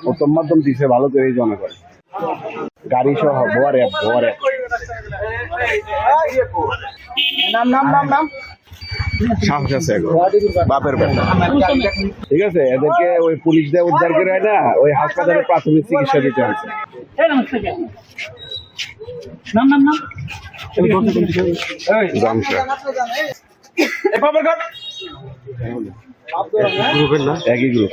প্রথম মাধ্যম দিছে ভালো করে জমা করে গাড়ি সহ ভোয়ার অ্যাপ নাম নাম নাম নাম সাহস আছে বাপের বেটা ঠিক আছে এদেরকে ওই পুলিশ দিয়ে উদ্ধার করে হয় না ওই হাসপাতালে প্রাথমিক চিকিৎসা দিতে হচ্ছে নাম নাম নাম গ্রুপের না একই গ্রুপ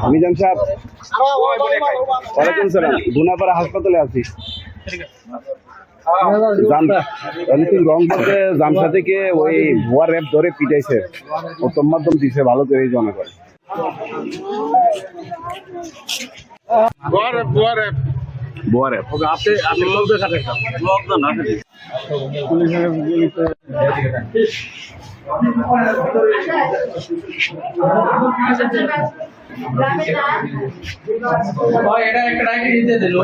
মিজান সাহেব ওয়ালাইকুম সালাম গুনাপাড়া হাসপাতালে আছি রংপুরে জামসা থেকে ওই ভুয়া র্যাপ ধরে পিটাইছে প্রথম মাধ্যম দিছে ভালো করে জমা করে ভুয়া র্যাপ আপনি লোকদের সাথে লোকজন আছে এটা একটা দিতে দিল